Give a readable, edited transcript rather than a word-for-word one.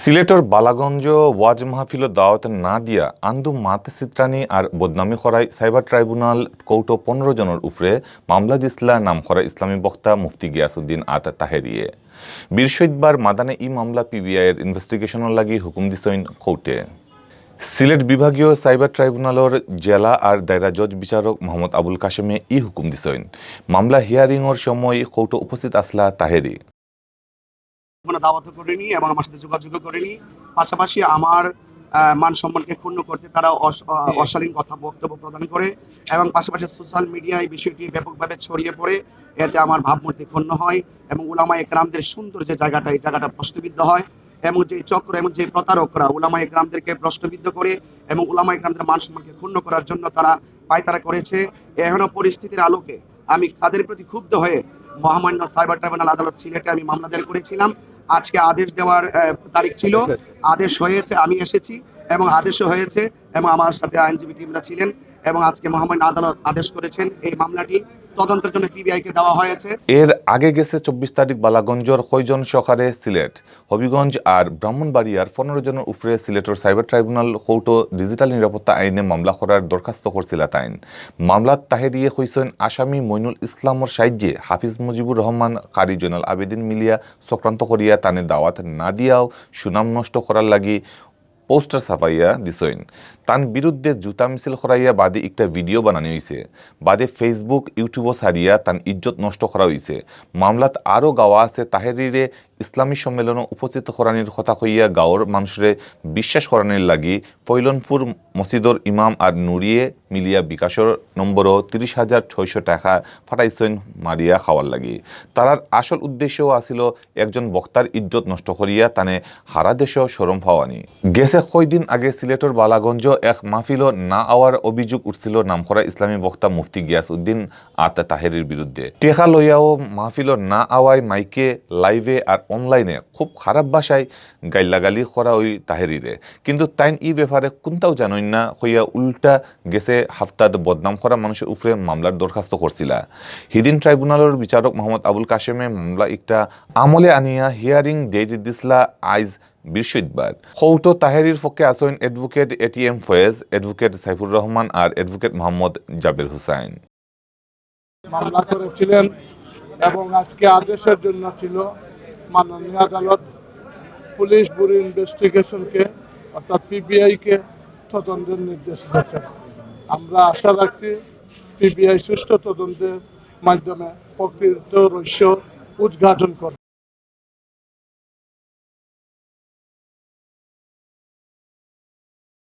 সিলেটর বালাগঞ্জ ওয়াজ মাহফিল দাওয়াত না দিয়া আন্দু মাত সিত্রানি আর বদনামি খরাই সাইবার ট্রাইব্যুনাল কৌটো 15 জনের উপরে মামলা দিসলা নাম খরা ইসলামী বক্তা মুফতি গিয়াসউদ্দিন আতা তাহেরিয়ে বৃহস্পতিবার মাদানে ই মামলা পিবিআই এর ইনভেস্টিগেশনের লাগি হুকুম দিছইন কোর্টে। সিলেট বিভাগীয় সাইবার ট্রাইব্যুনালর জেলা আর দায়রা জজ বিচারক মোহাম্মদ আবুল কাশেমে ই হুকুম দিছইন। মামলা হিয়ারিংয়ের সময় কোর্টে উপস্থিত আসলা তাহেরি। কোনো দাওয়াত করেনি এবং আমার সাথে যোগাযোগ করেনি। পাশাপাশি আমার মান সম্মানকে ক্ষুণ্ণ করতে তারা অশালীন বক্তব্য প্রদান করে এবং পাশাপাশি সোশ্যাল মিডিয়ায় বিষয়টি ব্যাপকভাবে ছড়িয়ে পড়ে। এতে আমার ভাবমূর্তি ক্ষুণ্ণ হয় এবং উলামায়ে কেরামদের সুন্দর যে জায়গাটা, এই জায়গাটা প্রশ্নবিদ্ধ হয় এবং যে চক্র এবং যে প্রতারকরা উলামায়ে কেরামদেরকে প্রশ্নবিদ্ধ করে এবং উলামায়ে কেরামদের মান সম্মানকে ক্ষুণ্ণ করার জন্য তারা পায়তারা করেছে। এখনো পরিস্থিতির আলোকে আমি তাদের প্রতি ক্ষুব্ধ হয়ে মহামান্য সাইবার ট্রাইব্যুনাল আদালত সিলেটে আমি মামলা দায়ের করেছিলাম। আজকে আদেশ দেওয়ার তারিখ ছিল, আদেশ হয়েছে, আমি এসেছি এবং আদেশও হয়েছে এবং আমার সাথে আইনজীবী টিমরা ছিলেন এবং আজকে মহামান্য আদালত আদেশ করেছেন এই মামলাটি তদন্তের জন্য পিবিআইকে দেওয়া হয়েছে। এর আগে গেছে 24 তারিখ বালাগঞ্জর কয়জন সকারে সিলেট, হবিগঞ্জ আর ব্রাহ্মণবাড়িয়ার 15 জনের উপরে সিলেটের সাইবার ট্রাইব্যুনাল কোর্ট ডিজিটাল নিরাপত্তা আইনে মামলা করার দরখাস্ত করছিল তাইন। মামলাত তাহেরিয়ে হইছেন আসামি মইনুল ইসলামর সাহায্যে হাফিজ মুজিবুর রহমান কারি জয়নাল আবেদিন মিলিয়া চক্রান্ত করিয়া তানে দাওয়াত না দিয়াও সুনাম নষ্ট করার লাগি পোস্টার ছাপাইয়া দিছইন। তান বিরুদ্ধে জুতা মিছিল করাইয়া বাদে একটা ভিডিও বানানো হয়েছে। বাদে ফেসবুক ইউটিউবও ছাড়িয়া তান ইজ্জত নষ্ট করা হয়েছে। মামলাত আরও গাওয়া আছে তাহেরিরে ইসলামী সম্মেলনে উপস্থিত করানির কথা কইয়া গাঁওর মানুষরে বিশ্বাস করানির লাগি ফৈলনপুর মসজিদর ইমাম আর নুরিয়ে মিলিয়া বিকাশের নম্বরও 30,600 টাকা ফাটাইছেন মারিয়া খাওয়ার লাগি। তারার আসল উদ্দেশ্যও আছিল একজন বক্তার ইজ্জত নষ্ট করিয়া তানে হারা দেশেও শরম পাওয়ানি। গেছে কয়দিন আগে সিলেটের বালাগঞ্জ এক মাহফিল না আওয়ার অভিযোগ উঠছিল নামকরা ইসলামী বক্তা মুফতি গিয়াসউদ্দিন আতা তাহেরির বিরুদ্ধে। টেকা লইয়াও মাহফিল না আওয়ায় মাইকে, লাইভে আর অনলাইনে খুব খারাপ ভাষায় গাইলাগালি করা ওই তাহেরিরে, কিন্তু তাইন ই ব্যাপারে কোনটাও জানইন না হইয়া উল্টা গেছে হাফতাদ বদনাম করা মানুষের উপরে মামলার দরখাস্ত করছিলা। হিদিন ট্রাইব্যুনালের বিচারক মোহাম্মদ আবুল কাশেমে মামলা একটা আমলে আনিয়া হিয়ারিং ডেট দিসলা আইজ বৃহস্পতিবার। কৌটো তাহেরির পক্ষে আসেন advocate ATM Foyez, advocate Saifur Rahman আর অ্যাডভোকেট মোহাম্মদ জাবের হুসাইন। মামলা করেছিলেন এবং আজকে আদেশের জন্য ছিল মাননীয় আদালত পুলিশ ব্যুরো ইনভেস্টিগেশনকে অর্থাৎ পিবিআইকে তদন্তের নির্দেশ দিয়েছেন। আমরা আশা রাখছি পিবিআই সুষ্ঠু তদন্তের মাধ্যমে প্রকৃত রহস্য উদ্ঘাটন করবে।